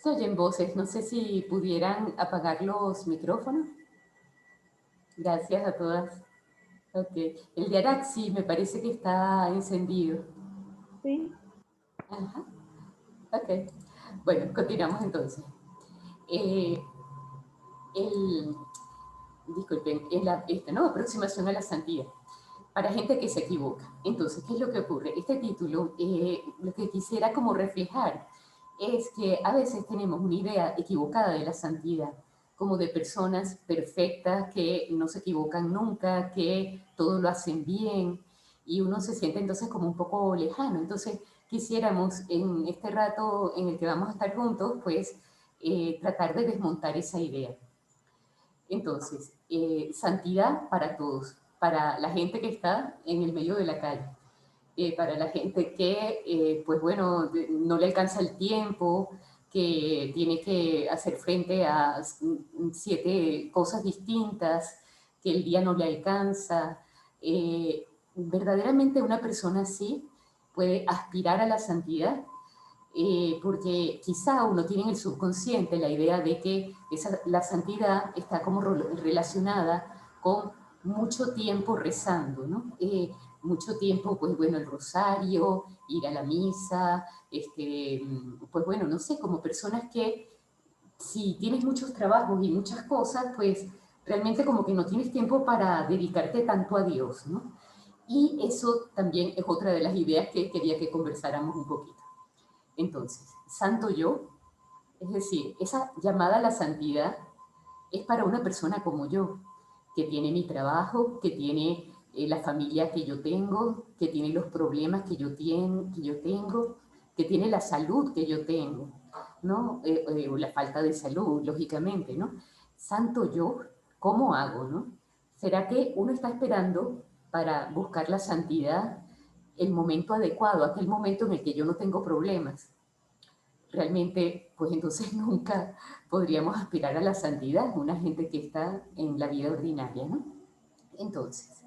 Se oyen voces, no sé si pudieran apagar los micrófonos. Gracias a todas. Ok. El de Araxi me parece que está encendido. Sí. Ajá. Ok. Bueno, continuamos entonces. Eh, el, disculpen, ¿no? Aproximación a la santidad. Para gente que se equivoca. Entonces, ¿qué es lo que ocurre? Este título, lo que quisiera como reflejar es que a veces tenemos una idea equivocada de la santidad, como de personas perfectas que no se equivocan nunca, que todo lo hacen bien, y uno se siente entonces como un poco lejano. Entonces, quisiéramos en este rato en el que vamos a estar juntos, pues tratar de desmontar esa idea. Entonces, santidad para todos, para la gente que está en el medio de la calle, para la gente que, pues bueno, no le alcanza el tiempo, que tiene que hacer frente a 7 cosas distintas, que el día no le alcanza. Verdaderamente una persona así puede aspirar a la santidad porque quizá uno tiene en el subconsciente la idea de que la santidad está como relacionada con mucho tiempo rezando, ¿no? Mucho tiempo, pues bueno, el rosario, ir a la misa, pues bueno, no sé, como personas que si tienes muchos trabajos y muchas cosas, pues realmente como que no tienes tiempo para dedicarte tanto a Dios, ¿no? Y eso también es otra de las ideas que quería que conversáramos un poquito. Entonces, santo yo, es decir, esa llamada a la santidad es para una persona como yo, que tiene mi trabajo, que tiene la familia que yo tengo, que tiene los problemas que yo tengo, que tiene la salud que yo tengo, ¿no? O la falta de salud, lógicamente, ¿no? Santo yo, ¿cómo hago, no? ¿Será que uno está esperando para buscar la santidad el momento adecuado, aquel momento en el que yo no tengo problemas? Realmente, pues entonces nunca podríamos aspirar a la santidad, una gente que está en la vida ordinaria, ¿no? Entonces,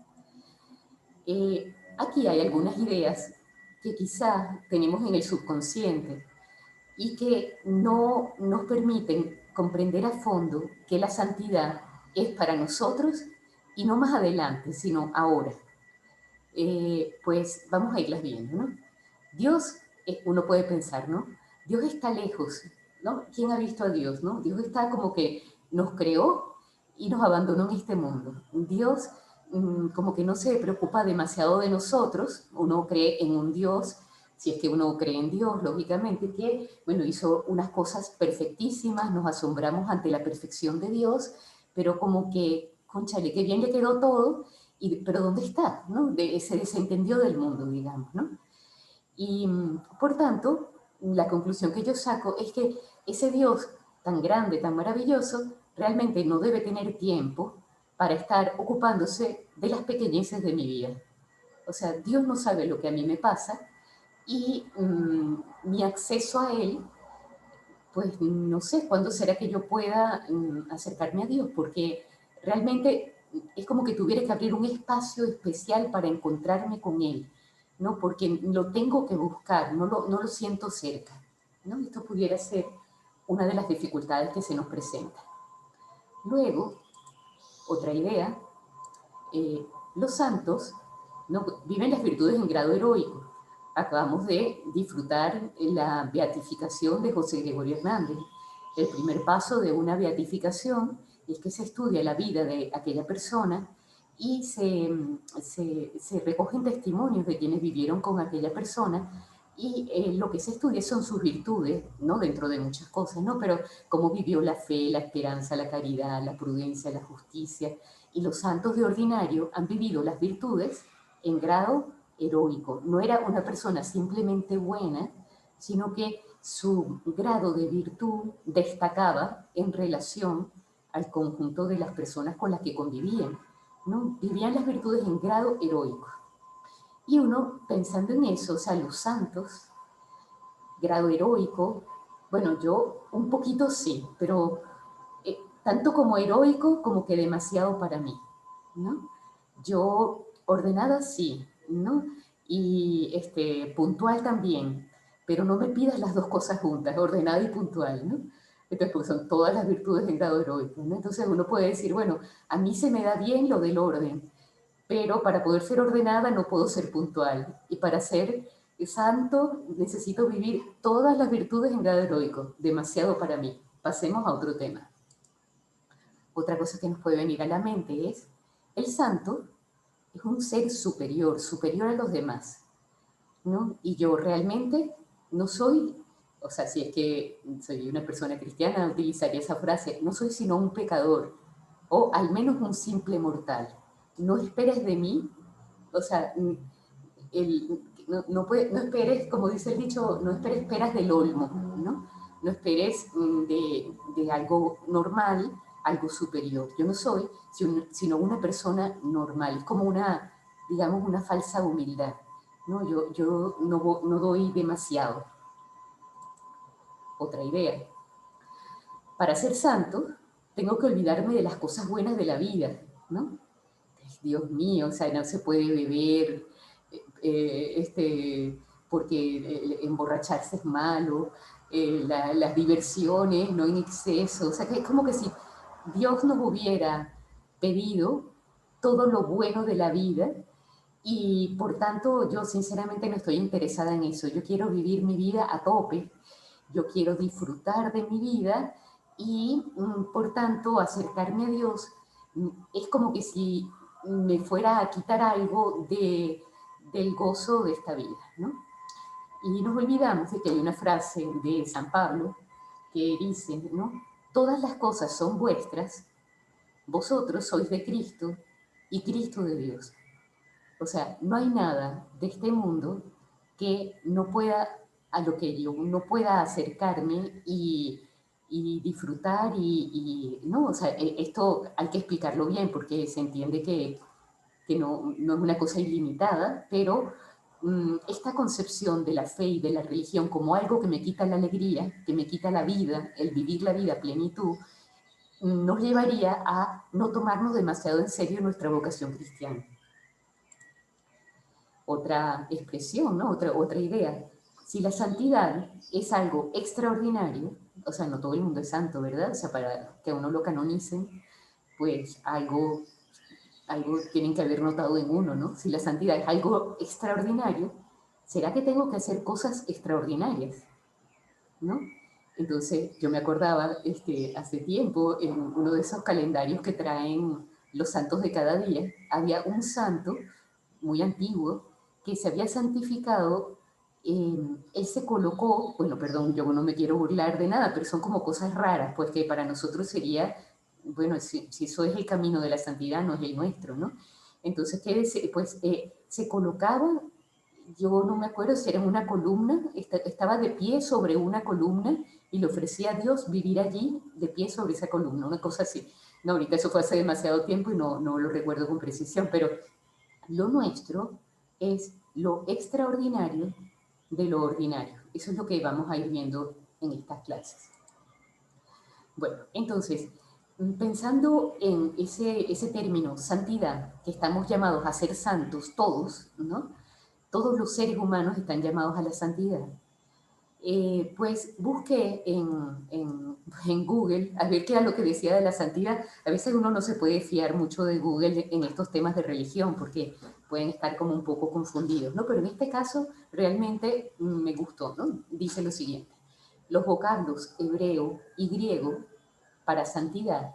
aquí hay algunas ideas que quizá tenemos en el subconsciente y que no nos permiten comprender a fondo que la santidad es para nosotros y no más adelante, sino ahora. Pues vamos a irlas viendo, ¿no? Dios, uno puede pensar, ¿no? Dios está lejos, ¿no? ¿Quién ha visto a Dios, no? Dios está como que nos creó y nos abandonó en este mundo. Dios como que no se preocupa demasiado de nosotros, uno cree en un Dios, si es que uno cree en Dios, lógicamente, que, bueno, hizo unas cosas perfectísimas, nos asombramos ante la perfección de Dios, pero como que, cónchale, qué bien le quedó todo, pero ¿dónde está? ¿No? Se desentendió del mundo, digamos, ¿no? Y por tanto, la conclusión que yo saco es que ese Dios tan grande, tan maravilloso, realmente no debe tener tiempo para estar ocupándose de las pequeñeces de mi vida. O sea, Dios no sabe lo que a mí me pasa y mi acceso a Él, pues no sé cuándo será que yo pueda acercarme a Dios, porque realmente es como que tuviera que abrir un espacio especial para encontrarme con Él, ¿no? Porque lo tengo que buscar, no lo siento cerca, ¿no? Esto pudiera ser una de las dificultades que se nos presenta. Luego, otra idea, los santos no, viven las virtudes en grado heroico. Acabamos de disfrutar la beatificación de José Gregorio Hernández. El primer paso de una beatificación es que se estudia la vida de aquella persona y se recogen testimonios de quienes vivieron con aquella persona y lo que se estudia son sus virtudes, ¿no? Dentro de muchas cosas, ¿no? Pero cómo vivió la fe, la esperanza, la caridad, la prudencia, la justicia. Y los santos de ordinario han vivido las virtudes en grado heroico. No era una persona simplemente buena, sino que su grado de virtud destacaba en relación al conjunto de las personas con las que convivían, ¿no? Vivían las virtudes en grado heroico. Y uno, pensando en eso, o sea, los santos, grado heroico, bueno, yo un poquito sí, pero tanto como heroico como que demasiado para mí, ¿no? Yo ordenada sí, ¿no? Y puntual también, pero no me pidas las dos cosas juntas, ordenada y puntual, ¿no? Entonces, porque son todas las virtudes en grado heroico, ¿no? Entonces uno puede decir, bueno, a mí se me da bien lo del orden, pero para poder ser ordenada no puedo ser puntual. Y para ser santo necesito vivir todas las virtudes en grado heroico. Demasiado para mí. Pasemos a otro tema. Otra cosa que nos puede venir a la mente es, el santo es un ser superior, superior a los demás, ¿no? Y yo realmente no soy, o sea, si es que soy una persona cristiana, utilizaría esa frase, no soy sino un pecador, o al menos un simple mortal. No esperes de mí, o sea, no esperes, como dice el dicho, no esperes peras del olmo, ¿no? No esperes de algo normal, algo superior. Yo no soy sino una persona normal, es como una, digamos, una falsa humildad, ¿no? Yo no doy demasiado. Otra idea. Para ser santo, tengo que olvidarme de las cosas buenas de la vida, ¿no? Dios mío, o sea, no se puede beber, porque emborracharse es malo, las diversiones, no en exceso, o sea, que es como que si Dios nos hubiera pedido todo lo bueno de la vida y por tanto yo sinceramente no estoy interesada en eso, yo quiero vivir mi vida a tope, yo quiero disfrutar de mi vida y por tanto acercarme a Dios es como que si me fuera a quitar algo del gozo de esta vida, ¿no? Y nos olvidamos de que hay una frase de San Pablo que dice, ¿no? Todas las cosas son vuestras, vosotros sois de Cristo y Cristo de Dios. O sea, no hay nada de este mundo que no pueda, a lo que yo no pueda acercarme y disfrutar no, o sea, esto hay que explicarlo bien porque se entiende que no es una cosa ilimitada, pero esta concepción de la fe y de la religión como algo que me quita la alegría, que me quita la vida, el vivir la vida a plenitud, nos llevaría a no tomarnos demasiado en serio nuestra vocación cristiana. Otra expresión, ¿no? Otra idea. Si la santidad es algo extraordinario, o sea, no todo el mundo es santo, ¿verdad? O sea, para que a uno lo canonicen, pues algo tienen que haber notado en uno, ¿no? Si la santidad es algo extraordinario, ¿será que tengo que hacer cosas extraordinarias? ¿No? Entonces, yo me acordaba hace tiempo, en uno de esos calendarios que traen los santos de cada día, había un santo muy antiguo que se había santificado. Él se colocó, bueno, perdón, yo no me quiero burlar de nada, pero son como cosas raras, pues que para nosotros sería, bueno, si eso es el camino de la santidad, no es el nuestro, ¿no? Entonces, pues se colocaba, yo no me acuerdo si era en una columna, estaba de pie sobre una columna y le ofrecía a Dios vivir allí de pie sobre esa columna, una cosa así. No, ahorita eso fue hace demasiado tiempo y no lo recuerdo con precisión, pero lo nuestro es lo extraordinario de lo ordinario. Eso es lo que vamos a ir viendo en estas clases. Bueno, entonces, pensando en ese término, santidad, que estamos llamados a ser santos todos, ¿no? Todos los seres humanos están llamados a la santidad. Pues busqué en Google a ver qué era lo que decía de la santidad. A veces uno no se puede fiar mucho de Google en estos temas de religión porque pueden estar como un poco confundidos, ¿no? Pero en este caso realmente me gustó, ¿no? Dice lo siguiente. Los vocablos hebreo y griego para santidad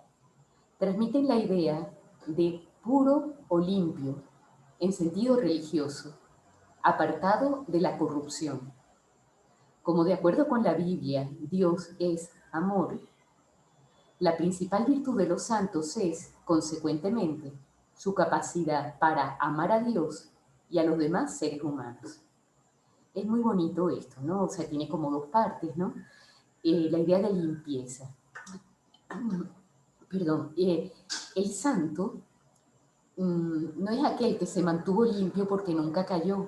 transmiten la idea de puro o limpio en sentido religioso, apartado de la corrupción. Como de acuerdo con la Biblia, Dios es amor, la principal virtud de los santos es, consecuentemente, su capacidad para amar a Dios y a los demás seres humanos. Es muy bonito esto, ¿no? O sea, tiene como dos partes, ¿no? La idea de limpieza. Perdón, el santo no es aquel que se mantuvo limpio porque nunca cayó,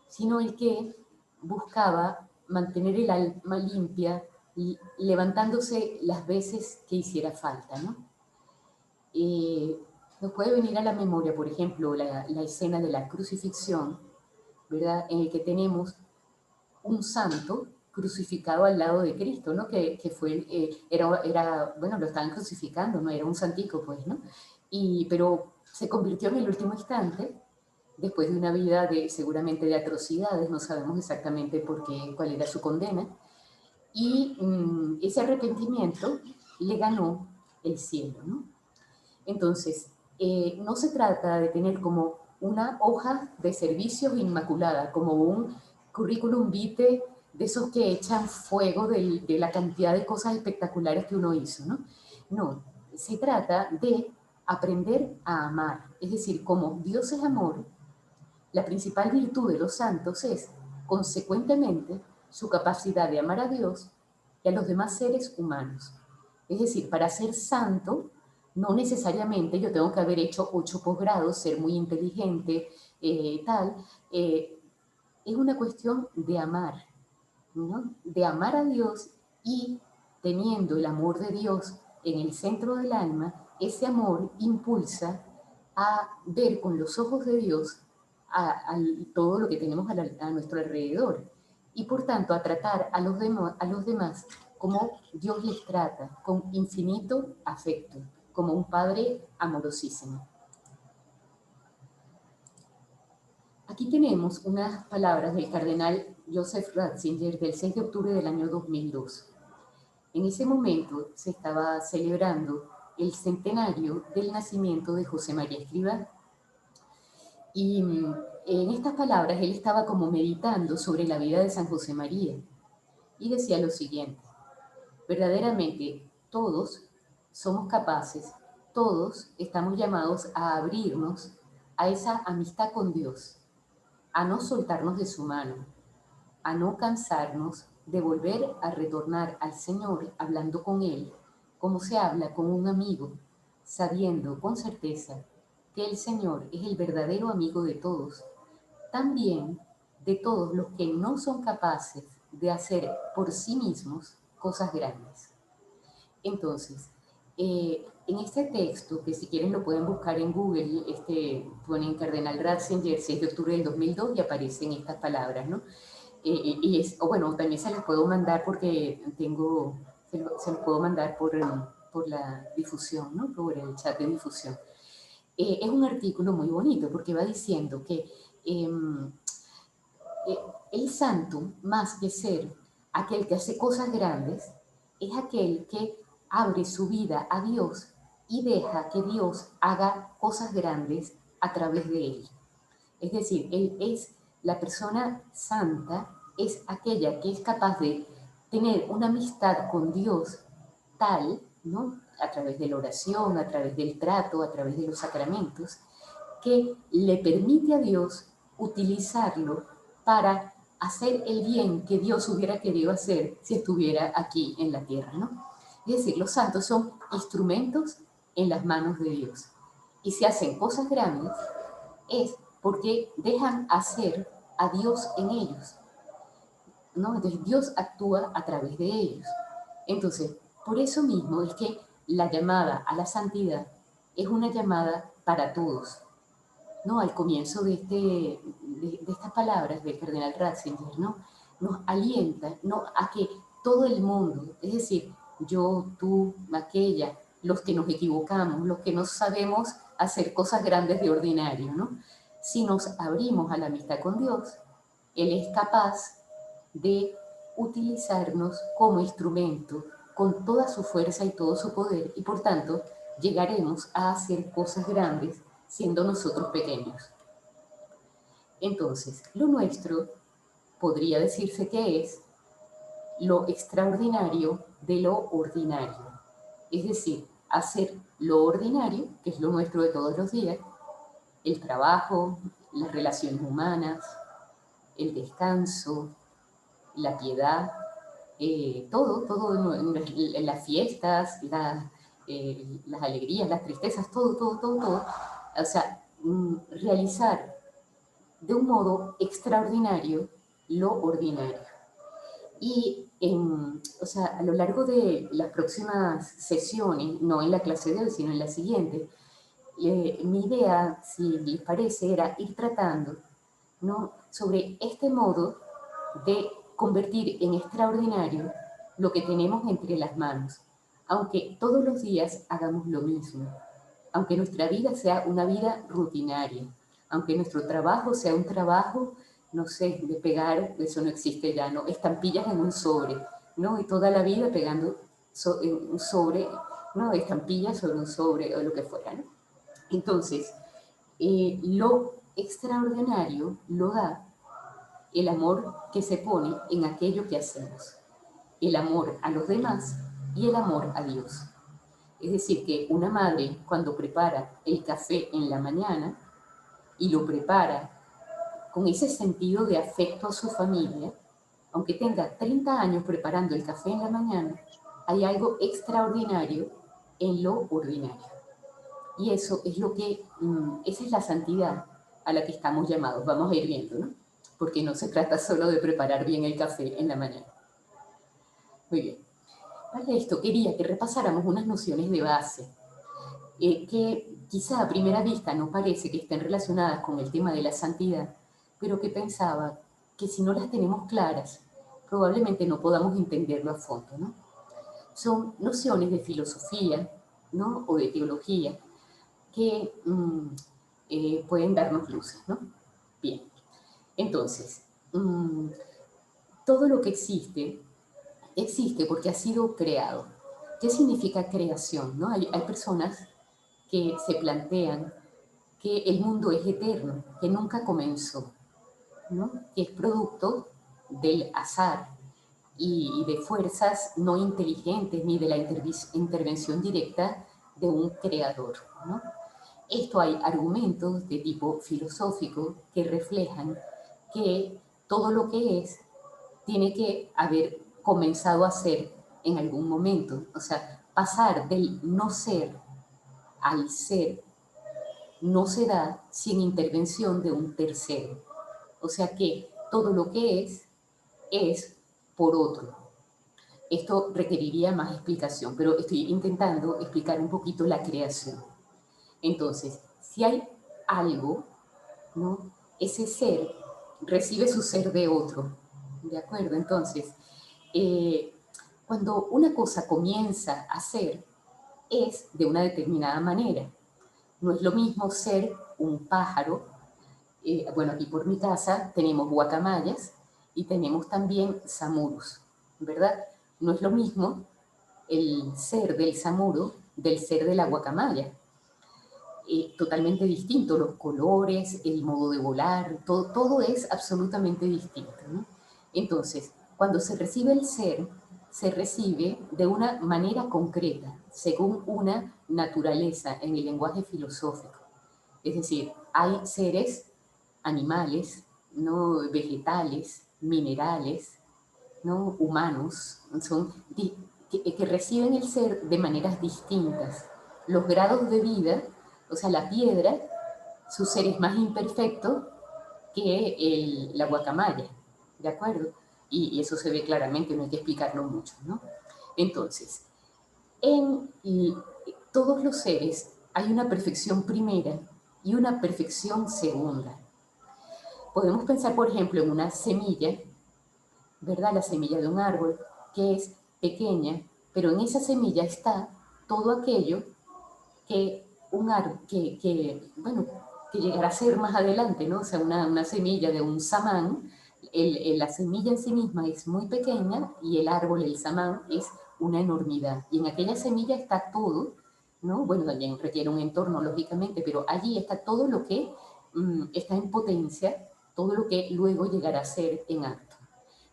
sino el que buscaba mantener el alma limpia y levantándose las veces que hiciera falta, ¿no? Nos puede venir a la memoria, por ejemplo, la escena de la crucifixión, ¿verdad? En el que tenemos un santo crucificado al lado de Cristo, ¿no? Que fue, bueno, lo estaban crucificando, no era un santico, pues, ¿no? Pero se convirtió en el último instante, después de una vida seguramente de atrocidades, no sabemos exactamente por qué, cuál era su condena, y ese arrepentimiento le ganó el cielo, ¿no? Entonces, no se trata de tener como una hoja de servicios inmaculada, como un currículum vitae de esos que echan fuego de la cantidad de cosas espectaculares que uno hizo, ¿no? No, se trata de aprender a amar. Es decir, como Dios es amor, la principal virtud de los santos es, consecuentemente, su capacidad de amar a Dios y a los demás seres humanos. Es decir, para ser santo, no necesariamente yo tengo que haber hecho 8 posgrados, ser muy inteligente, tal. Es una cuestión de amar, ¿no? De amar a Dios y teniendo el amor de Dios en el centro del alma, ese amor impulsa a ver con los ojos de Dios a todo lo que tenemos a nuestro alrededor y por tanto a tratar a los demás como Dios les trata, con infinito afecto, como un padre amorosísimo. Aquí tenemos unas palabras del cardenal Joseph Ratzinger del 6 de octubre del año 2002. En ese momento se estaba celebrando el centenario del nacimiento de José María Escrivá. Y en estas palabras él estaba como meditando sobre la vida de San José María y decía lo siguiente: verdaderamente todos somos capaces, todos estamos llamados a abrirnos a esa amistad con Dios, a no soltarnos de su mano, a no cansarnos de volver a retornar al Señor hablando con Él, como se habla con un amigo, sabiendo con certeza que el Señor es el verdadero amigo de todos, también de todos los que no son capaces de hacer por sí mismos cosas grandes. Entonces, en este texto, que si quieren lo pueden buscar en Google, ponen Cardenal Ratzinger, 6 de octubre del 2002, y aparecen estas palabras, ¿no? O bueno, también se las puedo mandar porque se los puedo mandar por la difusión, ¿no? Por el chat de difusión. Es un artículo muy bonito porque va diciendo que el santo, más que ser aquel que hace cosas grandes, es aquel que abre su vida a Dios y deja que Dios haga cosas grandes a través de él. Es decir, él es la persona santa, es aquella que es capaz de tener una amistad con Dios tal, ¿no? A través de la oración, a través del trato, a través de los sacramentos, que le permite a Dios utilizarlo para hacer el bien que Dios hubiera querido hacer si estuviera aquí en la tierra, ¿no? Es decir, los santos son instrumentos en las manos de Dios. Y si hacen cosas grandes, es porque dejan hacer a Dios en ellos, ¿no? Entonces Dios actúa a través de ellos. Entonces, por eso mismo es que la llamada a la santidad es una llamada para todos, ¿no? Al comienzo de estas palabras del cardenal Ratzinger, ¿no? Nos alienta, ¿no? A que todo el mundo, es decir, yo, tú, aquella, los que nos equivocamos, los que no sabemos hacer cosas grandes de ordinario, ¿no? Si nos abrimos a la amistad con Dios, Él es capaz de utilizarnos como instrumento con toda su fuerza y todo su poder, y por tanto llegaremos a hacer cosas grandes siendo nosotros pequeños. Entonces, lo nuestro podría decirse que es lo extraordinario de lo ordinario. Es decir, hacer lo ordinario, que es lo nuestro de todos los días, el trabajo, las relaciones humanas, el descanso, la piedad, todo, las fiestas, las alegrías, las tristezas, todo. O sea, realizar de un modo extraordinario lo ordinario. Y o sea, a lo largo de las próximas sesiones, no en la clase de hoy, sino en la siguiente, mi idea, si les parece, era ir tratando, ¿no?, sobre este modo de convertir en extraordinario lo que tenemos entre las manos, aunque todos los días hagamos lo mismo, aunque nuestra vida sea una vida rutinaria, aunque nuestro trabajo sea un trabajo, no sé, de pegar, eso no existe ya, ¿no? Estampillas en un sobre, ¿no? Y toda la vida pegando en un sobre, ¿no? Estampillas sobre un sobre o lo que fuera, ¿no? Entonces, lo extraordinario lo da el amor que se pone en aquello que hacemos, el amor a los demás y el amor a Dios. Es decir, que una madre cuando prepara el café en la mañana y lo prepara con ese sentido de afecto a su familia, aunque tenga 30 años preparando el café en la mañana, hay algo extraordinario en lo ordinario. Y eso es lo que, esa es la santidad a la que estamos llamados. Vamos a ir viendo, ¿no? Porque no se trata solo de preparar bien el café en la mañana. Muy bien. Para esto quería que repasáramos unas nociones de base que quizá a primera vista no parece que estén relacionadas con el tema de la santidad, pero que pensaba que si no las tenemos claras, probablemente no podamos entenderlo a fondo, ¿no? Son nociones de filosofía, ¿no? O de teología que pueden darnos luces, ¿no? Bien, entonces, todo lo que existe, existe porque ha sido creado. ¿Qué significa creación? ¿No? Hay personas que se plantean que el mundo es eterno, que nunca comenzó, ¿no? Que es producto del azar y de fuerzas no inteligentes ni de la intervención directa de un creador, ¿no? Esto hay argumentos de tipo filosófico que reflejan que todo lo que es tiene que haber comenzado a ser en algún momento. O sea, pasar del no ser al ser no se da sin intervención de un tercero. O sea que todo lo que es por otro. Esto requeriría más explicación, pero estoy intentando explicar un poquito la creación. Entonces, si hay algo, ¿no? Ese ser recibe su ser de otro, ¿de acuerdo? Entonces, eh, cuando una cosa comienza a ser, es de una determinada manera. No es lo mismo ser un pájaro. Bueno, aquí por mi casa tenemos guacamayas y tenemos también samuros, ¿verdad? No es lo mismo el ser del samuro del ser de la guacamaya. Totalmente distinto, los colores, el modo de volar, todo es absolutamente distinto, ¿no? Entonces, cuando se recibe el ser, se recibe de una manera concreta, según una naturaleza en el lenguaje filosófico. Es decir, hay seres animales, ¿no? Vegetales, minerales, ¿no? Humanos, son que reciben el ser de maneras distintas. Los grados de vida, o sea, la piedra, su ser es más imperfecto que la guacamaya, ¿de acuerdo? Y eso se ve claramente, no hay que explicarlo mucho, ¿no? Entonces, en todos los seres hay una perfección primera y una perfección segunda. Podemos pensar, por ejemplo, en una semilla, ¿verdad? La semilla de un árbol, que es pequeña, pero en esa semilla está todo aquello que un árbol, bueno, que llegará a ser más adelante, ¿no? O sea, una semilla de un samán, la semilla en sí misma es muy pequeña y el árbol, el samán, es una enormidad. Y en aquella semilla está todo, ¿no? Bueno, también requiere un entorno, lógicamente, pero allí está todo lo que está en potencia, todo lo que luego llegará a ser en acto.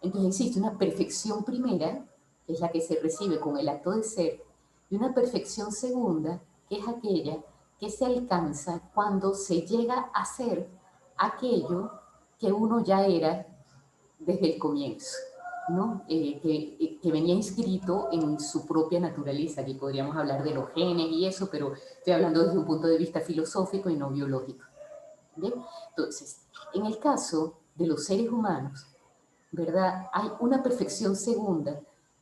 Entonces existe una perfección primera, que es la que se recibe con el acto de ser, y una perfección segunda, que es aquella que se alcanza cuando se llega a ser aquello que uno ya era desde el comienzo, ¿no? Que venía inscrito en su propia naturaleza. Aquí podríamos hablar de los genes y eso, pero estoy hablando desde un punto de vista filosófico y no biológico. ¿Bien? Entonces, en el caso de los seres humanos, ¿verdad? Hay una perfección segunda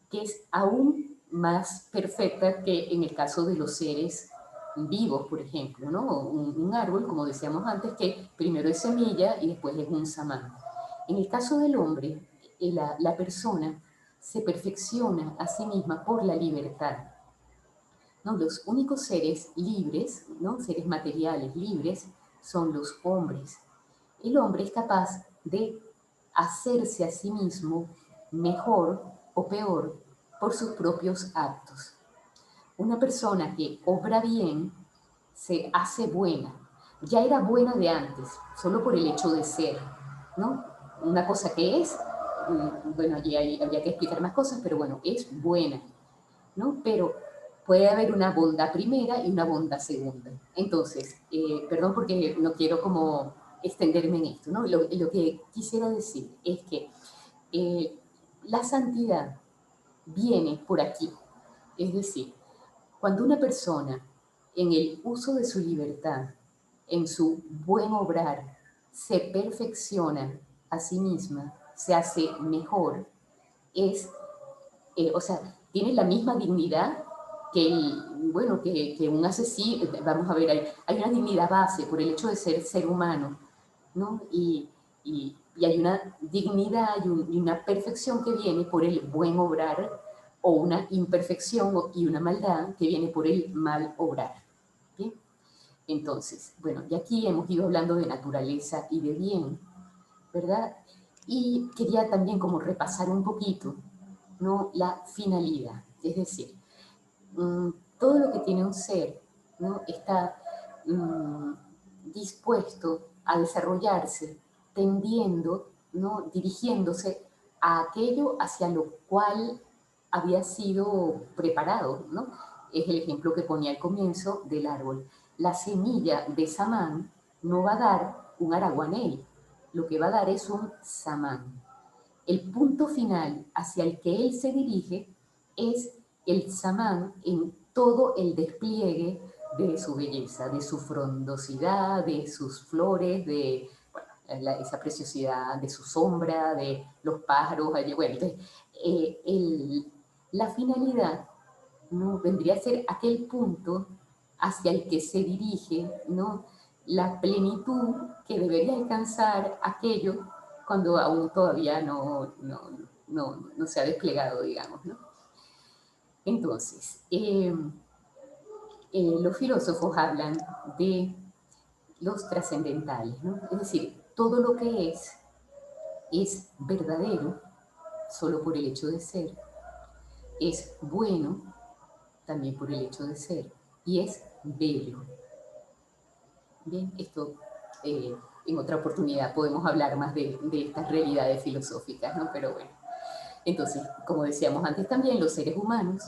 que es aún más perfecta que en el caso de los seres vivos, por ejemplo, ¿no? Un árbol, como decíamos antes, que primero es semilla y después es un samán. En el caso del hombre, la persona se perfecciona a sí misma por la libertad, ¿no? Los únicos seres libres, ¿no? Seres materiales libres, son los hombres. El hombre es capaz de hacerse a sí mismo mejor o peor por sus propios actos. Una persona que obra bien se hace buena. Ya era buena de antes, solo por el hecho de ser, ¿no? Una cosa que es, bueno, allí habría que explicar más cosas, pero bueno, es buena, ¿no? Pero puede haber una bondad primera y una bondad segunda. Entonces, perdón porque no quiero como extenderme en esto, ¿no? Lo que quisiera decir es que eh, la santidad viene por aquí. Es decir, cuando una persona en el uso de su libertad, en su buen obrar, se perfecciona a sí misma, se hace mejor, es o sea, tiene la misma dignidad que, bueno, que un asesino. Vamos a ver, hay una dignidad base por el hecho de ser ser humano, ¿no? Y hay una dignidad y una perfección que viene por el buen obrar, o una imperfección y una maldad que viene por el mal obrar. ¿Bien? Entonces, bueno, y aquí hemos ido hablando de naturaleza y de bien, ¿verdad? Y quería también como repasar un poquito, ¿no? La finalidad, es decir, mm, todo lo que tiene un ser, ¿no? Está mm, dispuesto a desarrollarse, tendiendo, ¿no? Dirigiéndose a aquello hacia lo cual había sido preparado, ¿no? Es el ejemplo que ponía al comienzo del árbol. La semilla de samán no va a dar un araguaney, lo que va a dar es un samán. El punto final hacia el que él se dirige es el samán en todo el despliegue de su belleza, de su frondosidad, de sus flores, de bueno, esa preciosidad de su sombra, de los pájaros. Bueno, entonces, la finalidad, ¿no? Vendría a ser aquel punto hacia el que se dirige, ¿no? La plenitud que debería alcanzar aquello cuando aún todavía no se ha desplegado, digamos, ¿no? Entonces, los filósofos hablan de los trascendentales, ¿no? Es decir, todo lo que es verdadero solo por el hecho de ser, es bueno también por el hecho de ser, y es bello. Bien, esto en otra oportunidad podemos hablar más de estas realidades filosóficas, ¿no? Pero bueno, entonces, como decíamos antes también, los seres humanos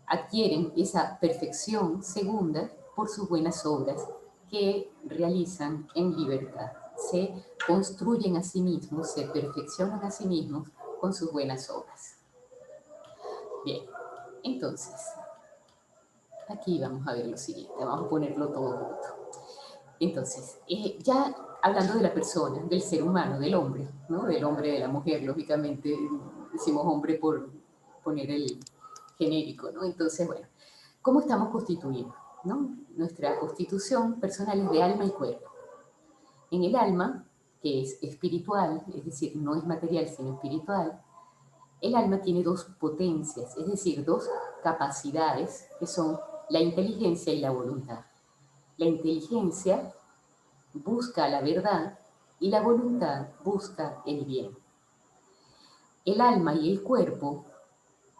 adquieren esa perfección segunda por sus buenas obras que realizan en libertad. Se construyen a sí mismos, se perfeccionan a sí mismos con sus buenas obras. Bien, entonces, aquí vamos a ver lo siguiente, vamos a ponerlo todo junto. Entonces, ya hablando de la persona, del ser humano, del hombre, ¿no? Del hombre, de la mujer, lógicamente, decimos hombre por poner el genérico, ¿no? Entonces, bueno, ¿cómo estamos constituidos? ¿No? Nuestra constitución personal es de alma y cuerpo. En el alma, que es espiritual, es decir, no es material, sino espiritual, el alma tiene dos potencias, es decir, dos capacidades, que son la inteligencia y la voluntad. La inteligencia busca la verdad y la voluntad busca el bien. El alma y el cuerpo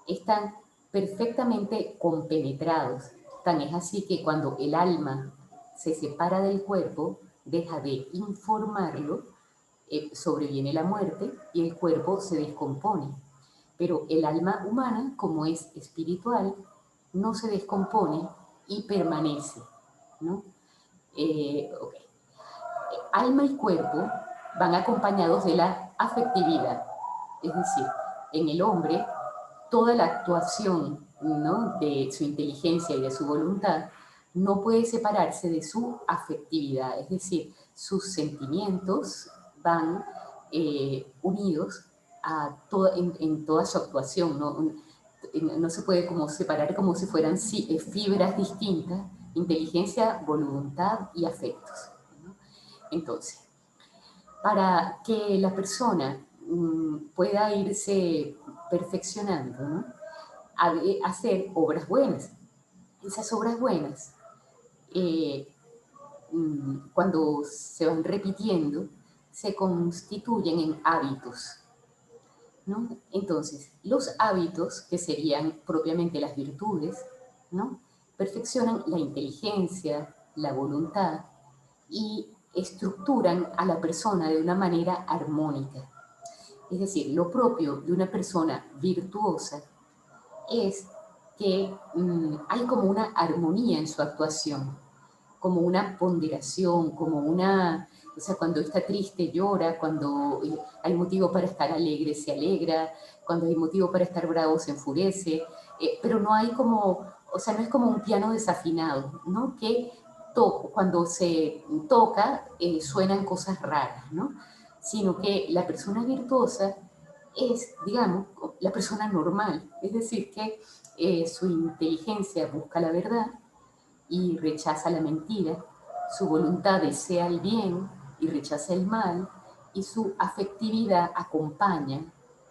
están perfectamente compenetrados. Tan es así que cuando el alma se separa del cuerpo, deja de informarlo, sobreviene la muerte y el cuerpo se descompone. Pero el alma humana, como es espiritual, no se descompone y permanece, ¿no? Okay. Alma y cuerpo van acompañados de la afectividad. Es decir, en el hombre, toda la actuación, ¿no? De su inteligencia y de su voluntad no puede separarse de su afectividad. Es decir, sus sentimientos van unidos en toda su actuación. No se puede como separar como si fueran fibras distintas: inteligencia, voluntad y afectos, ¿no? Entonces, para que la persona pueda irse perfeccionando, ¿no? A hacer obras buenas. Esas obras buenas, cuando se van repitiendo, se constituyen en hábitos, ¿no? Entonces, los hábitos, que serían propiamente las virtudes, ¿no? Perfeccionan la inteligencia, la voluntad y estructuran a la persona de una manera armónica. Es decir, lo propio de una persona virtuosa es que hay como una armonía en su actuación, como una ponderación, como una, o sea, cuando está triste llora, cuando hay motivo para estar alegre se alegra, cuando hay motivo para estar bravo se enfurece, pero no hay como, o sea, no es como un piano desafinado, ¿no? Que cuando se toca suenan cosas raras, ¿no? Sino que la persona virtuosa es, digamos, la persona normal, es decir, que su inteligencia busca la verdad y rechaza la mentira, su voluntad desea el bien y rechaza el mal, y su afectividad acompaña.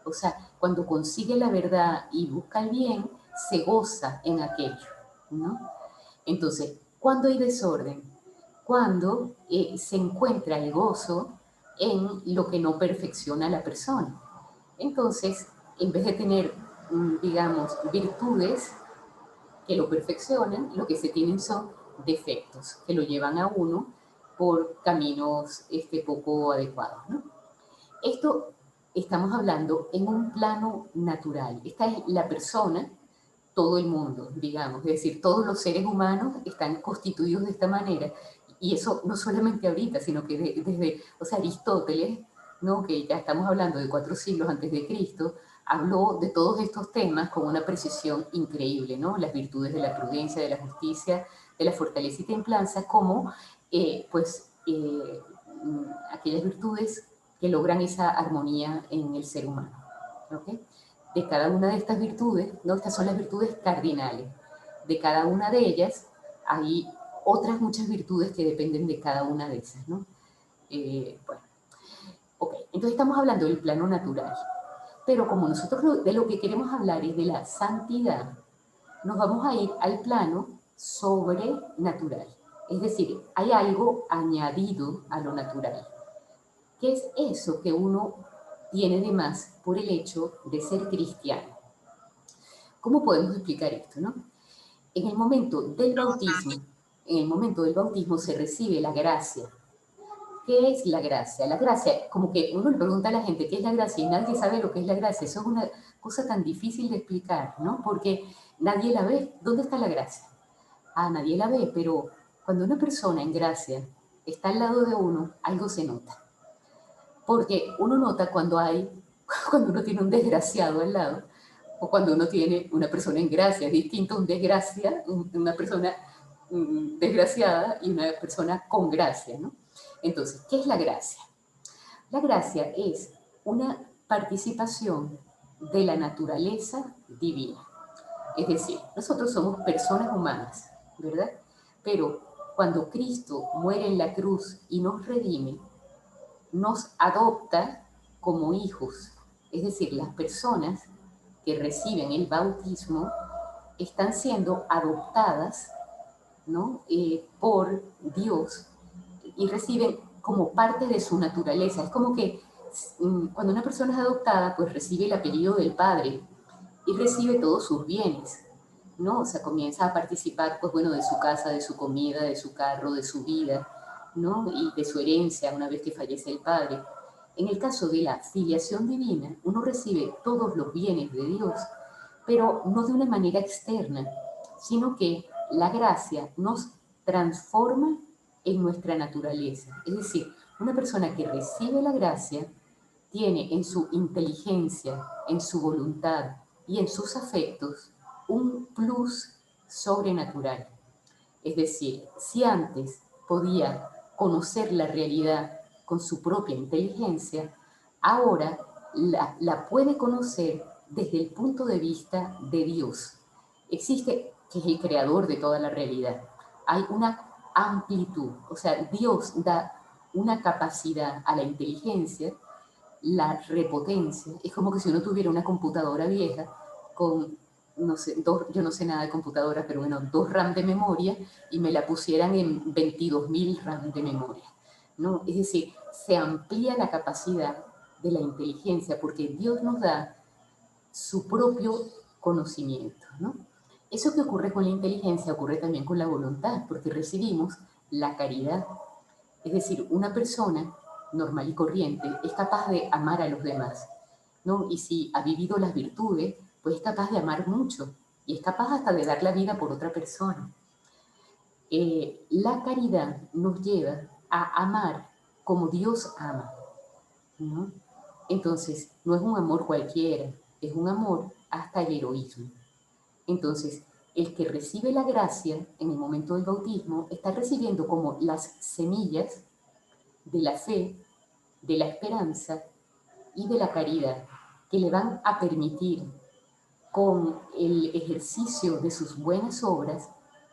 O sea, cuando consigue la verdad y busca el bien, se goza en aquello, ¿no? Entonces, cuando hay desorden, cuando se encuentra el gozo en lo que no perfecciona a la persona. Entonces, en vez de tener, digamos, virtudes que lo perfeccionan, lo que se tienen son defectos que lo llevan a uno por caminos poco adecuados, ¿no? Esto estamos hablando en un plano natural. Esta es la persona, todo el mundo, digamos, es decir, todos los seres humanos están constituidos de esta manera. Y eso no solamente ahorita, sino que desde, o sea, Aristóteles, ¿no? Que ya estamos hablando de 4 siglos antes de Cristo, habló de todos estos temas con una precisión increíble, ¿no? Las virtudes de la prudencia, de la justicia, de la fortaleza y templanza, como, aquellas virtudes que logran esa armonía en el ser humano, ¿ok? De cada una de estas virtudes, ¿no? Estas son las virtudes cardinales. De cada una de ellas hay otras muchas virtudes que dependen de cada una de esas, ¿no? Bueno, ok, entonces estamos hablando del plano natural, pero como nosotros de lo que queremos hablar es de la santidad, nos vamos a ir al plano sobrenatural. Es decir, hay algo añadido a lo natural. ¿Qué es eso que uno tiene de más por el hecho de ser cristiano? ¿Cómo podemos explicar esto, no? En el momento del bautismo, en el momento del bautismo se recibe la gracia. ¿Qué es la gracia? La gracia, como que uno le pregunta a la gente qué es la gracia y nadie sabe lo que es la gracia. Eso es una cosa tan difícil de explicar, ¿no? Porque nadie la ve. ¿Dónde está la gracia? Ah, nadie la ve, pero cuando una persona en gracia está al lado de uno, algo se nota. Porque uno nota cuando cuando uno tiene un desgraciado al lado, o cuando uno tiene una persona en gracia. Es distinto un desgracia, una persona desgraciada y una persona con gracia, ¿no? Entonces, ¿qué es la gracia? La gracia es una participación de la naturaleza divina. Es decir, nosotros somos personas humanas, ¿verdad? Pero cuando Cristo muere en la cruz y nos redime, nos adopta como hijos. Es decir, las personas que reciben el bautismo están siendo adoptadas, ¿no? Por Dios y reciben como parte de su naturaleza. Es como que cuando una persona es adoptada, pues recibe el apellido del padre y recibe todos sus bienes, ¿no? O sea, comienza a participar, pues bueno, de su casa, de su comida, de su carro, de su vida, ¿no? Y de su herencia una vez que fallece el padre. En el caso de la filiación divina, uno recibe todos los bienes de Dios, pero no de una manera externa, sino que la gracia nos transforma en nuestra naturaleza. Es decir, una persona que recibe la gracia tiene en su inteligencia, en su voluntad y en sus afectos un plus sobrenatural. Es decir, si antes podía conocer la realidad con su propia inteligencia, ahora la puede conocer desde el punto de vista de Dios. Existe, que es el creador de toda la realidad. Hay una amplitud, o sea, Dios da una capacidad a la inteligencia, la repotencia. Es como que si uno tuviera una computadora vieja con, no sé, yo no sé nada de computadoras, pero bueno, 2 RAM de memoria y me la pusieran en 22.000 RAM de memoria, ¿no? Es decir, se amplía la capacidad de la inteligencia porque Dios nos da su propio conocimiento, ¿no? Eso que ocurre con la inteligencia ocurre también con la voluntad, porque recibimos la caridad. Es decir, una persona normal y corriente es capaz de amar a los demás, ¿no? Y si ha vivido las virtudes, pues es capaz de amar mucho y es capaz hasta de dar la vida por otra persona. La caridad nos lleva a amar como Dios ama, ¿no? Entonces, no es un amor cualquiera, es un amor hasta el heroísmo. Entonces, el que recibe la gracia en el momento del bautismo está recibiendo como las semillas de la fe, de la esperanza y de la caridad, que le van a permitir, con el ejercicio de sus buenas obras,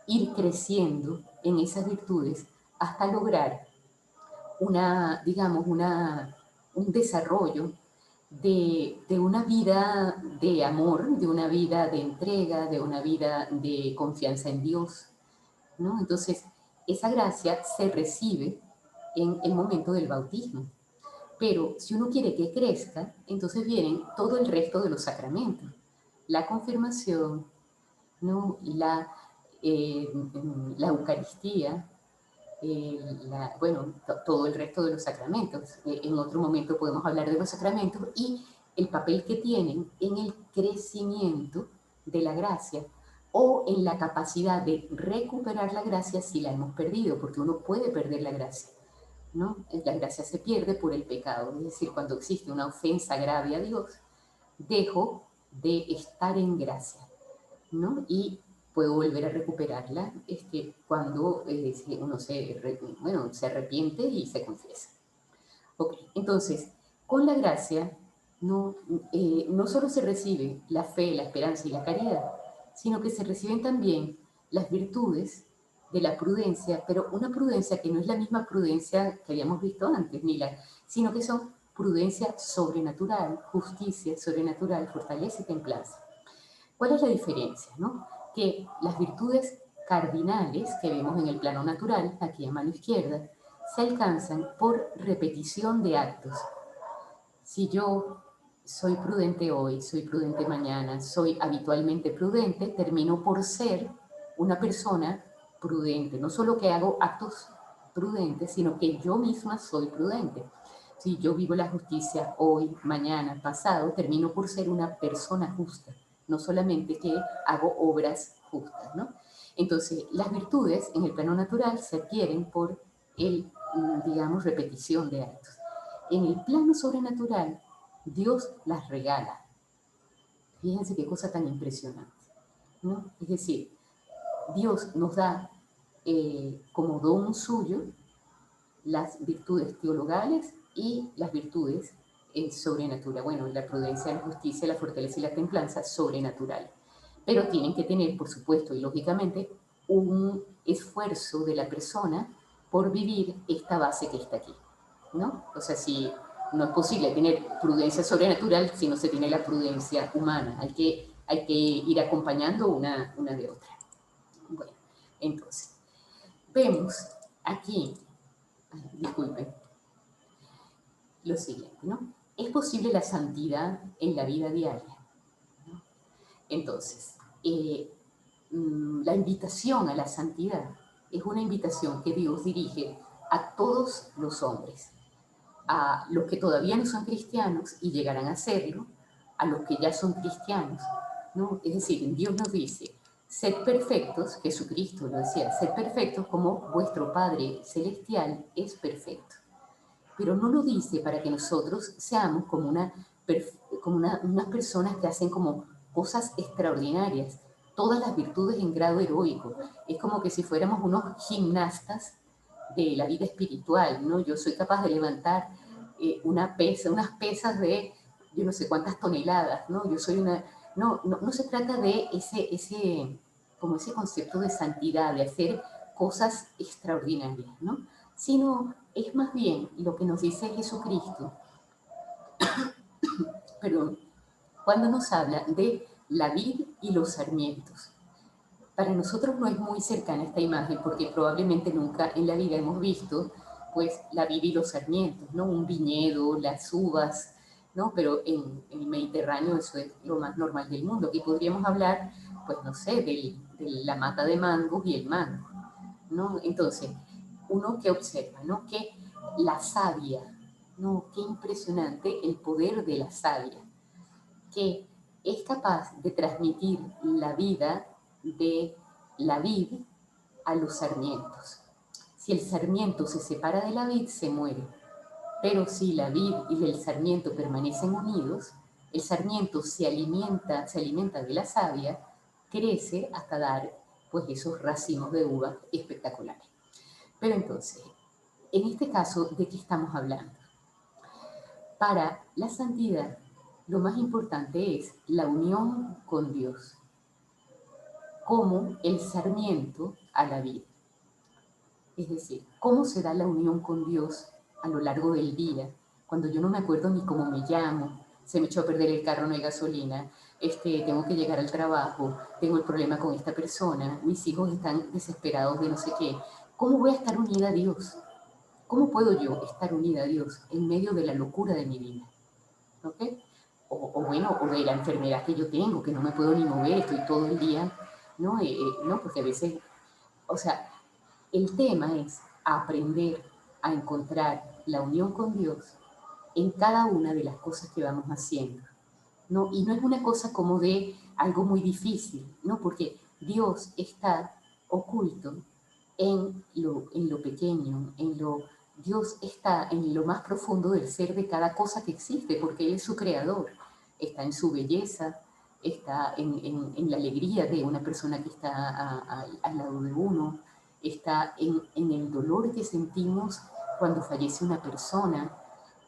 ir creciendo en esas virtudes hasta lograr digamos, un desarrollo de una vida de amor, de una vida de entrega, de una vida de confianza en Dios, ¿no? Entonces, esa gracia se recibe en el momento del bautismo. Pero si uno quiere que crezca, entonces vienen todo el resto de los sacramentos. La confirmación, ¿no? La Eucaristía, bueno, todo el resto de los sacramentos. En otro momento podemos hablar de los sacramentos y el papel que tienen en el crecimiento de la gracia o en la capacidad de recuperar la gracia si la hemos perdido, porque uno puede perder la gracia, ¿no? La gracia se pierde por el pecado, es decir, cuando existe una ofensa grave a Dios, dejo de estar en gracia, ¿no? Y puedo volver a recuperarla cuando uno se arrepiente y se confiesa. Ok, entonces, con la gracia no solo se recibe la fe, la esperanza y la caridad, sino que se reciben también las virtudes de la prudencia, pero una prudencia que no es la misma prudencia que habíamos visto antes, sino que son prudencia sobrenatural, justicia sobrenatural, fortaleza y templanza. ¿Cuál es la diferencia? ¿No? Que las virtudes cardinales que vemos en el plano natural, aquí a mano izquierda, se alcanzan por repetición de actos. Si yo soy prudente hoy, soy prudente mañana, soy habitualmente prudente, termino por ser una persona prudente. No solo que hago actos prudentes, sino que yo misma soy prudente. Si yo vivo la justicia hoy, mañana, pasado, termino por ser una persona justa. No solamente que hago obras justas, ¿no? Entonces, las virtudes en el plano natural se adquieren por digamos, repetición de actos. En el plano sobrenatural, Dios las regala. Fíjense qué cosa tan impresionante, ¿no? Es decir, Dios nos da como don suyo las virtudes teologales y las virtudes sobrenaturales. Bueno, la prudencia, la justicia, la fortaleza y la templanza sobrenatural. Pero tienen que tener, por supuesto y lógicamente, un esfuerzo de la persona por vivir esta base que está aquí, ¿no? O sea, si no es posible tener prudencia sobrenatural si no se tiene la prudencia humana. Hay que ir acompañando una de otra. Bueno, entonces, vemos aquí, disculpen, lo siguiente, ¿no? Es posible la santidad en la vida diaria, ¿no? Entonces, la invitación a la santidad es una invitación que Dios dirige a todos los hombres, a los que todavía no son cristianos y llegarán a serlo, a los que ya son cristianos, ¿no? Es decir, Dios nos dice, sed perfectos, Jesucristo lo decía, sed perfectos como vuestro Padre Celestial es perfecto. Pero no lo dice para que nosotros seamos como unas personas que hacen como cosas extraordinarias, todas las virtudes en grado heroico. Es como que si fuéramos unos gimnastas de la vida espiritual, ¿no? Yo soy capaz de levantar unas pesas de yo no sé cuántas toneladas, ¿no? Yo soy una... No se trata de como ese concepto de santidad, de hacer cosas extraordinarias, ¿no? Sino es más bien lo que nos dice Jesucristo, perdón, cuando nos habla de la vid y los sarmientos. Para nosotros no es muy cercana esta imagen porque probablemente nunca en la vida hemos visto pues la vid y los sarmientos, ¿no? Un viñedo, las uvas, ¿no? Pero en el Mediterráneo eso es lo más normal del mundo. Aquí podríamos hablar, pues no sé, de la mata de mangos y el mango, ¿no? Entonces, uno que observa, ¿no? Que la savia, ¿no? Qué impresionante el poder de la savia, que es capaz de transmitir la vida de la vid a los sarmientos. Si el sarmiento se separa de la vid, se muere. Pero si la vid y el sarmiento permanecen unidos, el sarmiento se alimenta de la savia, crece hasta dar pues esos racimos de uvas espectaculares. Pero entonces, en este caso, ¿de qué estamos hablando? Para la santidad, lo más importante es la unión con Dios, como el sarmiento a la vid. Es decir, cómo se da la unión con Dios a lo largo del día, cuando yo no me acuerdo ni cómo me llamo, se me echó a perder el carro, no hay gasolina, tengo que llegar al trabajo, tengo el problema con esta persona, mis hijos están desesperados de no sé qué. ¿Cómo voy a estar unida a Dios? ¿Cómo puedo yo estar unida a Dios en medio de la locura de mi vida? ¿Ok? O de la enfermedad que yo tengo, que no me puedo ni mover, estoy todo el día, ¿no? No, porque a veces, o sea, el tema es aprender a encontrar la unión con Dios en cada una de las cosas que vamos haciendo, ¿no? Y no es una cosa como de algo muy difícil, ¿no? Porque Dios está oculto en lo pequeño, Dios está en lo más profundo del ser de cada cosa que existe, porque Él es su creador, está en su belleza, está en la alegría de una persona que está al lado de uno, está en el dolor que sentimos cuando fallece una persona.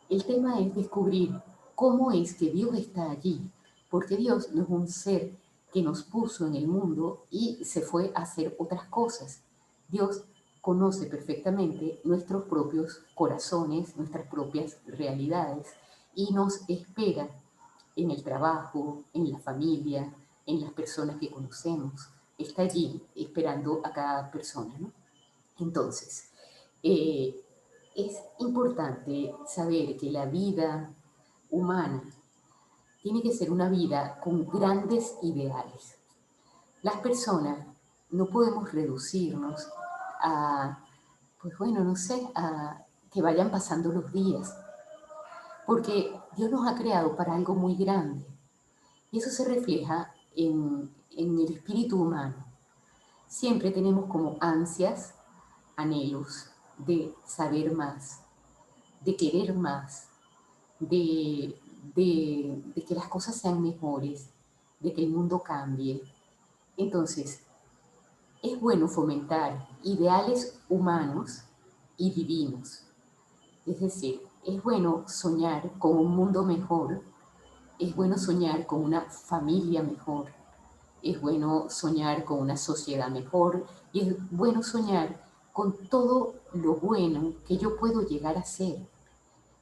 El tema es descubrir cómo es que Dios está allí, porque Dios no es un ser que nos puso en el mundo y se fue a hacer otras cosas. Dios conoce perfectamente nuestros propios corazones, nuestras propias realidades y nos espera en el trabajo, en la familia, en las personas que conocemos. Está allí esperando a cada persona, ¿no? Entonces, eh, es importante saber que la vida humana tiene que ser una vida con grandes ideales. Las personas no podemos reducirnos a, pues bueno, no sé, a que vayan pasando los días, porque Dios nos ha creado para algo muy grande y eso se refleja en el espíritu humano. Siempre tenemos como ansias, anhelos de saber más, de querer más, de, de que las cosas sean mejores, de que el mundo cambie. Entonces, es bueno fomentar ideales humanos y divinos. Es decir, es bueno soñar con un mundo mejor, es bueno soñar con una familia mejor, es bueno soñar con una sociedad mejor y es bueno soñar con todo lo bueno que yo puedo llegar a ser.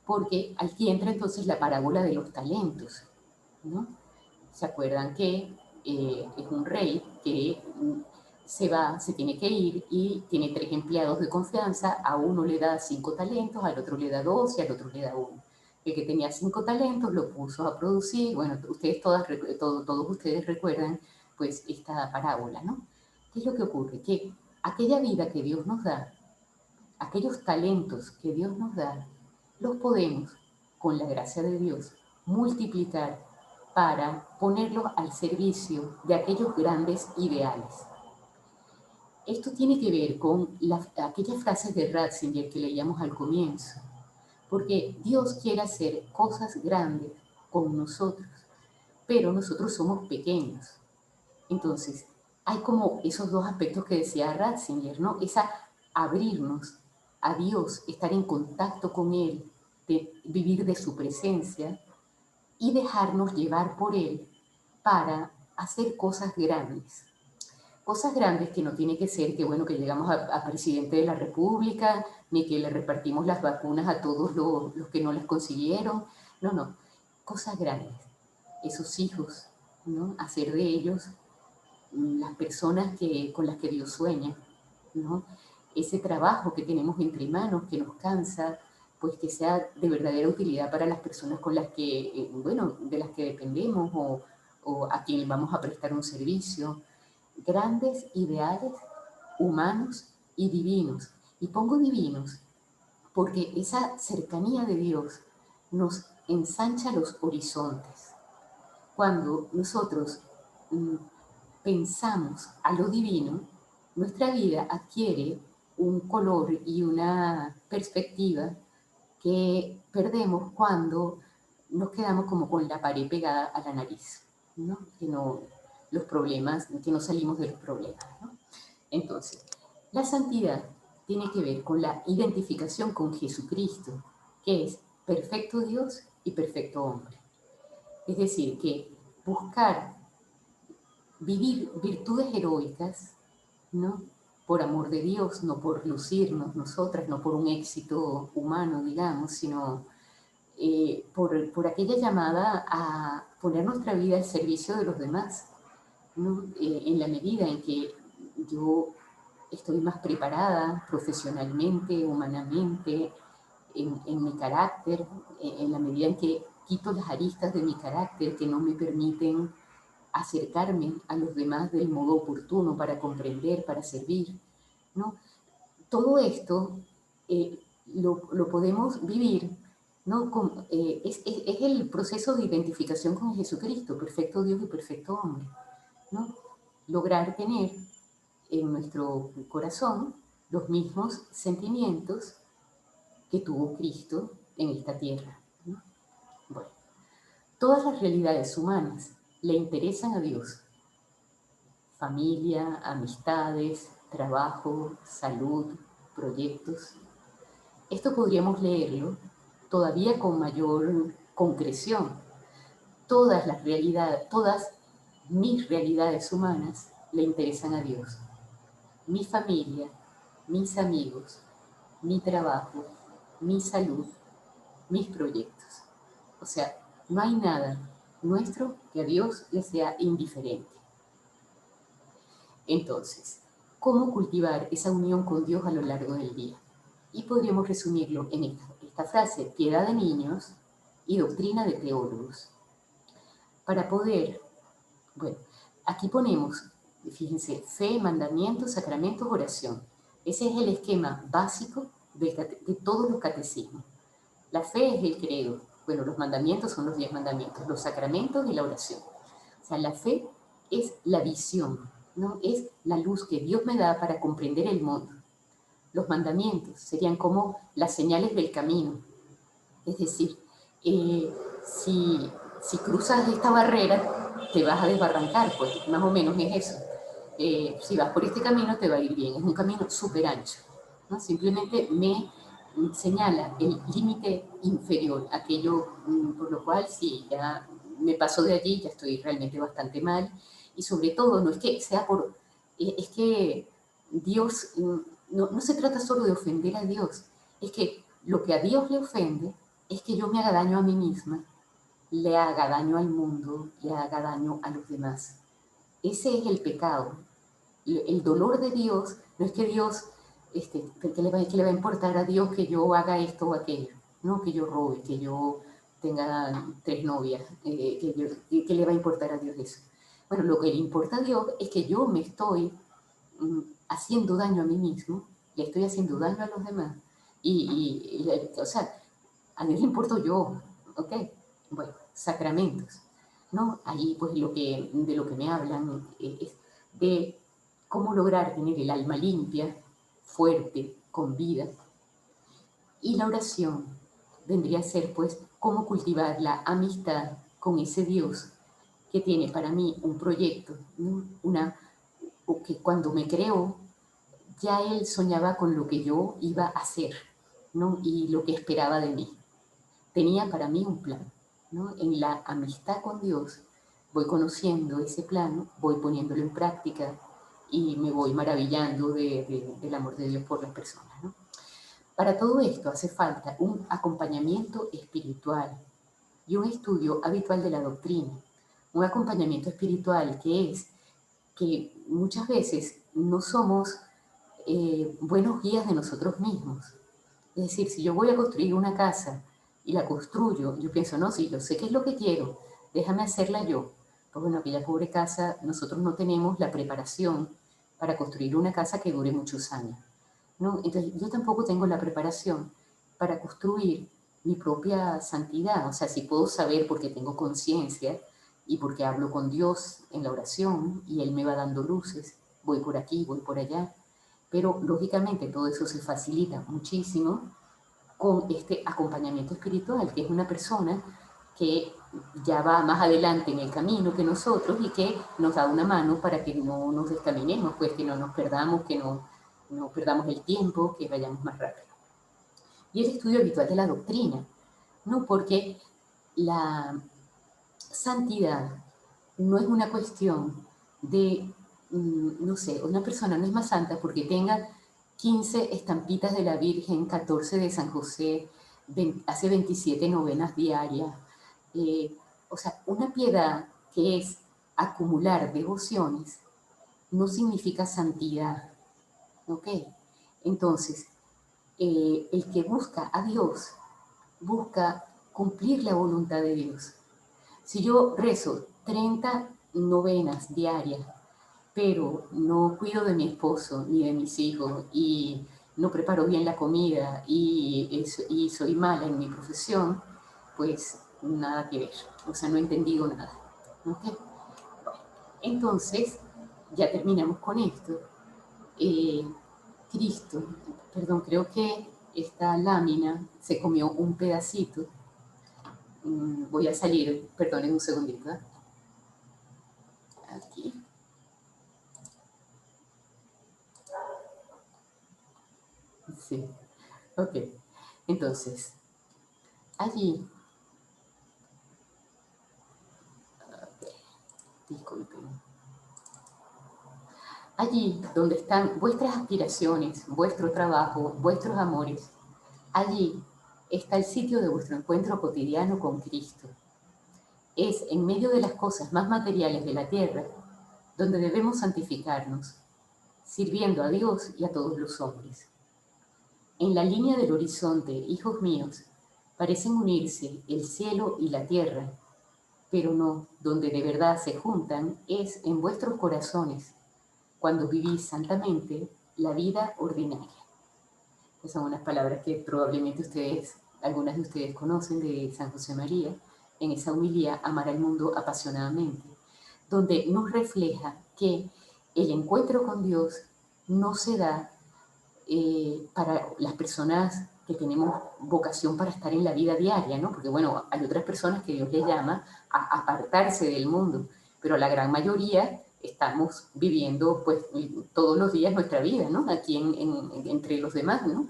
Porque aquí entra entonces la parábola de los talentos, ¿no? ¿Se acuerdan que es un rey que se tiene que ir y tiene 3 empleados de confianza, a uno le da 5 talentos, al otro le da 2 y al otro le da 1. El que tenía 5 talentos lo puso a producir, bueno, ustedes todos ustedes recuerdan pues esta parábola, ¿no? ¿Qué es lo que ocurre? Que aquella vida que Dios nos da, aquellos talentos que Dios nos da, los podemos, con la gracia de Dios, multiplicar para ponerlos al servicio de aquellos grandes ideales. Esto tiene que ver con aquellas frases de Ratzinger que leíamos al comienzo, porque Dios quiere hacer cosas grandes con nosotros, pero nosotros somos pequeños. Entonces, hay como esos dos aspectos que decía Ratzinger, ¿no? Esa abrirnos a Dios, estar en contacto con Él, de vivir de su presencia y dejarnos llevar por Él para hacer cosas grandes. Cosas grandes que no tiene que ser que, bueno, que llegamos a presidente de la República, ni que le repartimos las vacunas a todos los que no las consiguieron. No, no. cosas grandes, esos hijos, ¿no? Hacer de ellos las personas con las que Dios sueña, ¿no? Ese trabajo que tenemos entre manos, que nos cansa, pues que sea de verdadera utilidad para las personas con las que, bueno, de las que dependemos o a quien vamos a prestar un servicio. Grandes ideales humanos y divinos. Y pongo divinos porque esa cercanía de Dios nos ensancha los horizontes. Cuando nosotros pensamos a lo divino, nuestra vida adquiere un color y una perspectiva que perdemos cuando nos quedamos como con la pared pegada a la nariz, ¿no? Que no, los problemas, que no salimos de los problemas, ¿no? Entonces, la santidad tiene que ver con la identificación con Jesucristo, que es perfecto Dios y perfecto hombre. Es decir, que buscar vivir virtudes heroicas, ¿no? Por amor de Dios, no por lucirnos nosotras, no por un éxito humano, digamos, sino por aquella llamada a poner nuestra vida al servicio de los demás, ¿no? En la medida en que yo estoy más preparada profesionalmente, humanamente, en mi carácter, en la medida en que quito las aristas de mi carácter que no me permiten acercarme a los demás del modo oportuno para comprender, para servir, ¿no? Todo esto lo podemos vivir, ¿no? Es el proceso de identificación con Jesucristo, perfecto Dios y perfecto hombre, ¿no? Lograr tener en nuestro corazón los mismos sentimientos que tuvo Cristo en esta tierra, ¿no? Bueno, todas las realidades humanas le interesan a Dios. Familia, amistades, trabajo, salud, proyectos. Esto podríamos leerlo todavía con mayor concreción. Todas mis realidades humanas le interesan a Dios. Mi familia, mis amigos, mi trabajo, mi salud, mis proyectos. O sea, no hay nada nuestro que a Dios le sea indiferente. Entonces, ¿cómo cultivar esa unión con Dios a lo largo del día? Y podríamos resumirlo en esta frase: piedad de niños y doctrina de teólogos. Para poder, bueno, aquí ponemos, fíjense, fe, mandamientos, sacramentos, oración. Ese es el esquema básico de todos los catecismos. La fe es el credo. Bueno, los mandamientos son los 10 mandamientos, los sacramentos y la oración. O sea, la fe es la visión, ¿no? Es la luz que Dios me da para comprender el mundo. Los mandamientos serían como las señales del camino. Es decir, si cruzas esta barrera, te vas a desbarrancar, pues más o menos es eso. Si vas por este camino, te va a ir bien. Es un camino súper ancho, ¿no? Simplemente me señala el límite inferior, aquello por lo cual si ya me paso de allí, ya estoy realmente bastante mal. Y sobre todo, no es que sea por... es que Dios, no se trata solo de ofender a Dios, es que lo que a Dios le ofende es que yo me haga daño a mí misma, le haga daño al mundo, le haga daño a los demás. Ese es el pecado. El dolor de Dios no es que Dios, que le va a importar a Dios que yo haga esto o aquello, no que yo robe, que yo tenga 3 novias, que le va a importar a Dios eso. Bueno, lo que le importa a Dios es que yo me estoy haciendo daño a mí mismo, le estoy haciendo daño a los demás. O sea, a Dios le importo yo, ¿ok? Bueno, sacramentos, ¿no? Ahí pues de lo que me hablan es de cómo lograr tener el alma limpia, fuerte, con vida. Y la oración vendría a ser pues cómo cultivar la amistad con ese Dios que tiene para mí un proyecto, ¿no? O que cuando me creó, ya Él soñaba con lo que yo iba a hacer, ¿no? Y lo que esperaba de mí. Tenía para mí un plan, ¿no? En la amistad con Dios voy conociendo ese plan, voy poniéndolo en práctica y me voy maravillando del amor de Dios por las personas, ¿no? Para todo esto hace falta un acompañamiento espiritual, y un estudio habitual de la doctrina, un acompañamiento espiritual que es que muchas veces no somos buenos guías de nosotros mismos. Es decir, si yo voy a construir una casa y la construyo, yo pienso, no, si yo sé qué es lo que quiero, déjame hacerla yo. Pues bueno, aquella pobre casa, nosotros no tenemos la preparación para construir una casa que dure muchos años, ¿no? Entonces, yo tampoco tengo la preparación para construir mi propia santidad. O sea, si puedo saber porque tengo conciencia y porque hablo con Dios en la oración y Él me va dando luces, voy por aquí, voy por allá. Pero lógicamente todo eso se facilita muchísimo con este acompañamiento espiritual, que es una persona que ya va más adelante en el camino que nosotros y que nos da una mano para que no nos descaminemos, pues que no nos perdamos, que no perdamos el tiempo, que vayamos más rápido. Y el estudio habitual de la doctrina, ¿no? Porque la santidad no es una cuestión de, no sé, una persona no es más santa porque tenga 15 estampitas de la Virgen, 14 de San José, hace 27 novenas diarias. O sea, una piedad que es acumular devociones no significa santidad, ¿ok? Entonces, el que busca a Dios, busca cumplir la voluntad de Dios. Si yo rezo 30 novenas diarias, pero no cuido de mi esposo ni de mis hijos y no preparo bien la comida y soy mala en mi profesión, pues nada que ver. O sea, no he entendido nada. ¿Okay? Bueno, entonces, ya terminamos con esto. Eh, Cristo, perdón, creo que esta lámina se comió un pedacito. Voy a salir, perdonen un segundito. Aquí. Sí, ok. Entonces, allí, disculpen, allí donde están vuestras aspiraciones, vuestro trabajo, vuestros amores, allí está el sitio de vuestro encuentro cotidiano con Cristo. Es en medio de las cosas más materiales de la tierra donde debemos santificarnos, sirviendo a Dios y a todos los hombres. En la línea del horizonte, hijos míos, parecen unirse el cielo y la tierra, pero no, donde de verdad se juntan es en vuestros corazones, cuando vivís santamente la vida ordinaria. Esas son unas palabras que probablemente ustedes, algunas de ustedes conocen de San José María, en esa humildad, amar al mundo apasionadamente, donde nos refleja que el encuentro con Dios no se da para las personas que tenemos vocación para estar en la vida diaria, ¿no? Porque bueno, hay otras personas que Dios les llama a apartarse del mundo, pero la gran mayoría estamos viviendo pues todos los días nuestra vida, ¿no? Aquí entre los demás, ¿no?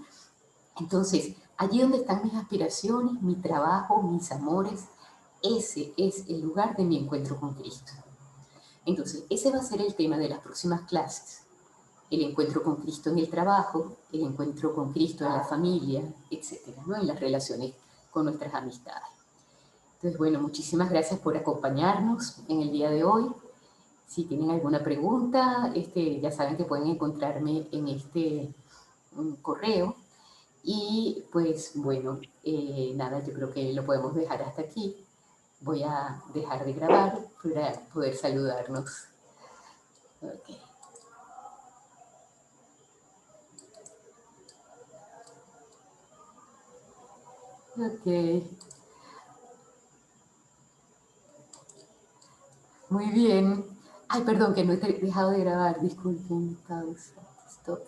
Entonces, allí donde están mis aspiraciones, mi trabajo, mis amores, ese es el lugar de mi encuentro con Cristo. Entonces, ese va a ser el tema de las próximas clases. El encuentro con Cristo en el trabajo, el encuentro con Cristo en la familia, etcétera, ¿no? En las relaciones con nuestras amistades. Entonces, bueno, muchísimas gracias por acompañarnos en el día de hoy. Si tienen alguna pregunta, ya saben que pueden encontrarme en este correo. Y pues bueno, nada, yo creo que lo podemos dejar hasta aquí. Voy a dejar de grabar para poder saludarnos. Okay. Ok, muy bien. Ay, perdón, que no he dejado de grabar. Disculpen, pausa, stop.